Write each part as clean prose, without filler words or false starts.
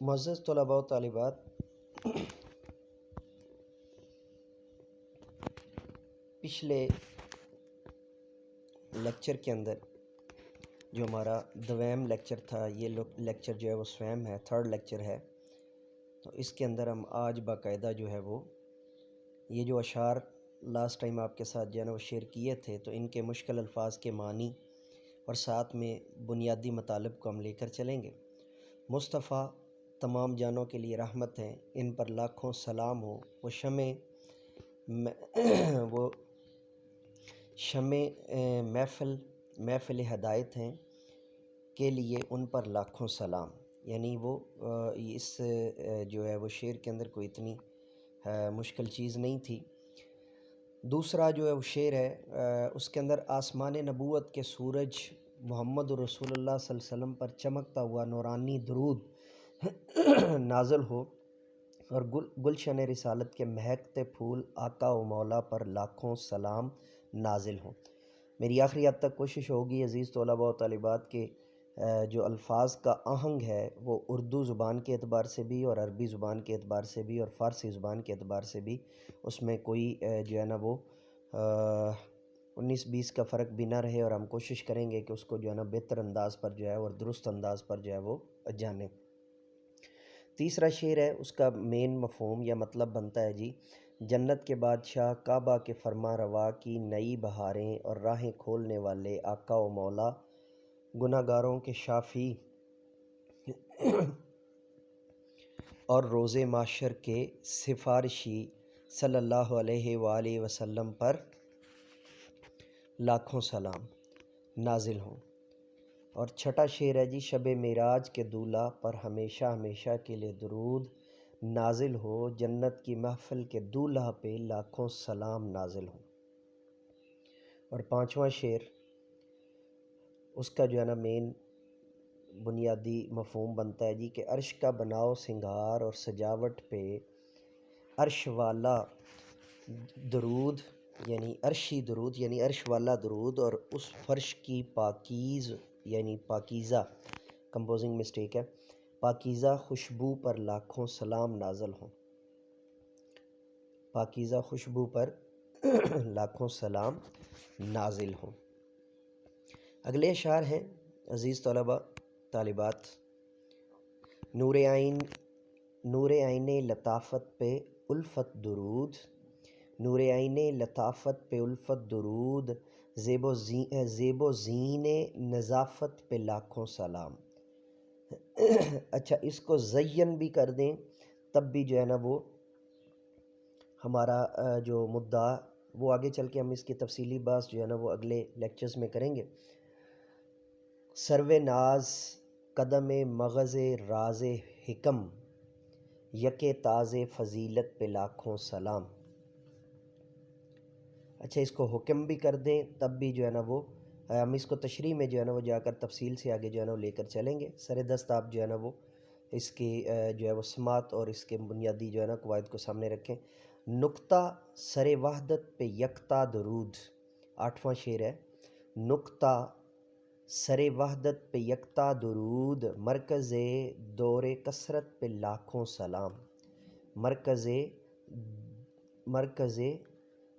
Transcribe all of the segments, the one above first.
معزز طلباء و طالبات، پچھلے لیکچر کے اندر جو ہمارا دویم لیکچر تھا، یہ لیکچر جو ہے وہ سویم ہے، تھرڈ لیکچر ہے. تو اس کے اندر ہم آج باقاعدہ جو ہے وہ یہ جو اشعار لاسٹ ٹائم آپ کے ساتھ جو ہے نا وہ شیئر کیے تھے، تو ان کے مشکل الفاظ کے معنی اور ساتھ میں بنیادی مطالب کو ہم لے کر چلیں گے. مصطفیٰ تمام جانوں کے لیے رحمت ہیں، ان پر لاکھوں سلام ہو. وہ شمع محفل ہدایت ہیں کے لیے ان پر لاکھوں سلام. یعنی وہ اس جو ہے وہ شعر کے اندر کوئی اتنی مشکل چیز نہیں تھی. دوسرا جو ہے وہ شعر ہے، اس کے اندر آسمان نبوت کے سورج محمد رسول اللہ صلی اللہ علیہ وسلم پر چمکتا ہوا نورانی درود نازل ہو، اور گلشن رسالت کے مہکتے پھول آقا و مولا پر لاکھوں سلام نازل ہوں. میری آخری حد تک کوشش ہوگی عزیز طلباء و طالبات کے جو الفاظ کا آہنگ ہے وہ اردو زبان کے اعتبار سے بھی اور عربی زبان کے اعتبار سے بھی اور فارسی زبان کے اعتبار سے بھی اس میں کوئی جو ہے نا وہ 19-20 کا فرق بھی نہ رہے، اور ہم کوشش کریں گے کہ اس کو جو ہے نا بہتر انداز پر جو ہے اور درست انداز پر جو ہے وہ جانیں. تیسرا شعر ہے، اس کا مین مفہوم یا مطلب بنتا ہے جی: جنت کے بادشاہ کعبہ کے فرما روا کی نئی بہاریں اور راہیں کھولنے والے آقا و مولا، گناہ گاروں کے شافی اور روز محشر کے سفارشی صلی اللہ علیہ وآلہ وسلم پر لاکھوں سلام نازل ہوں. اور چھٹا شعر ہے جی: شب معراج کے دولہا پر ہمیشہ ہمیشہ کے لیے درود نازل ہو، جنت کی محفل کے دولہا پہ لاکھوں سلام نازل ہوں. اور پانچواں شعر، اس کا جو ہے نا مین بنیادی مفہوم بنتا ہے جی کہ عرش کا بناؤ سنگار اور سجاوٹ پہ عرش والا درود، یعنی عرشی درود یعنی عرش والا درود، اور اس فرش کی پاکیزہ کمپوزنگ مسٹیک ہے، پاکیزہ خوشبو پر لاکھوں سلام نازل ہوں. پاکیزہ خوشبو پر لاکھوں سلام نازل ہوں. اگلے اشعار ہیں عزیز طلباء طالبات: نور عین لطافت پہ الفت درود، نور عین لطافت پہ الفت درود، زیب و زین نظافت پہ لاکھوں سلام. اچھا، اس کو زین بھی کر دیں تب بھی جو ہے نا وہ ہمارا جو مدعا وہ آگے چل کے ہم اس کی تفصیلی بات جو ہے نا وہ اگلے لیکچرز میں کریں گے. سرو ناز قدم مغز راز حکم، یک تاز فضیلت پہ لاکھوں سلام. اچھا، اس کو حکم بھی کر دیں تب بھی جو ہے نا وہ ہم اس کو تشریح میں جو ہے نا وہ جا کر تفصیل سے آگے جو ہے نا وہ لے کر چلیں گے. سر دست آپ جو ہے نا وہ اس کی جو ہے وہ سماعت اور اس کے بنیادی جو ہے نا قواعد کو سامنے رکھیں. نقطہ سر وحدت پہ یکتا درود. آٹھواں شعر ہے: نقطہ سر وحدت پہ یکتا درود، مرکز دور کثرت پہ لاکھوں سلام. مرکز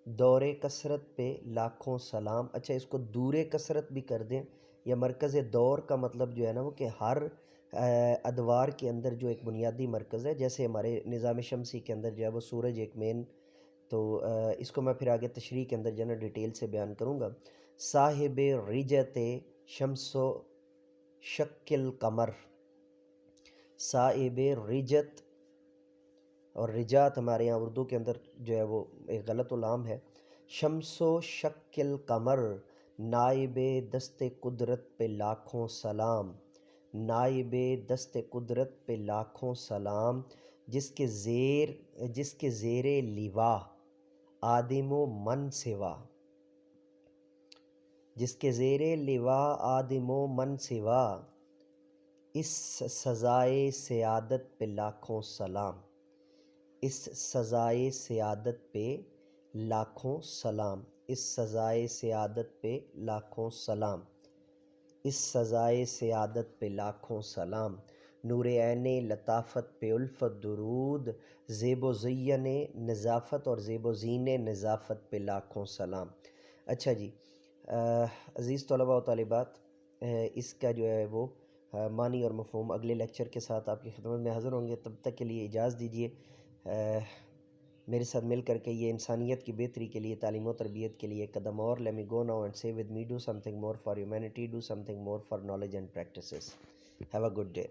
دور کثرت پہ لاکھوں سلام. اچھا، اس کو دور کثرت بھی کر دیں، یا مرکز دور کا مطلب جو ہے نا وہ کہ ہر ادوار کے اندر جو ایک بنیادی مرکز ہے، جیسے ہمارے نظام شمسی کے اندر جو ہے وہ سورج ایک مین، تو اس کو میں پھر آگے تشریح کے اندر جو ہے نا ڈیٹیل سے بیان کروں گا. صاحب رجت شمس و شکل قمر، صاحب رجت، اور رجات ہمارے یہاں اردو کے اندر جو ہے وہ ایک غلط علام ہے. شمس و شکل قمر، نائب دست قدرت پہ لاکھوں سلام. نائب دست قدرت پہ لاکھوں سلام، جس کے زیر لواء آدم و من سوا، جس کے زیر لواء آدم و من سوا، اس سزائے سعادت پہ لاکھوں سلام. اس سزائے سعادت پہ لاکھوں سلام. اس سزائے سعادت پہ لاکھوں سلام. اس سزائے سعادت پہ لاکھوں سلام. نور عین لطافت پہ الفت درود، زیب و زین نظافت اور زیب و زین نظافت پہ لاکھوں سلام۔ اچھا جی، عزیز طلباء و طالبات، اس کا جو ہے وہ معنی اور مفہوم اگلے لیکچر کے ساتھ آپ کی خدمت میں حاضر ہوں گے۔ تب تک کے لیے اجازت دیجیے، میرے ساتھ مل کر کے یہ انسانیت کی بہتری کے لیے، تعلیم و تربیت کے لیے ایک قدم اور. Let me go now and say with me, do something more for humanity, do something more for knowledge and practices. Have a good day.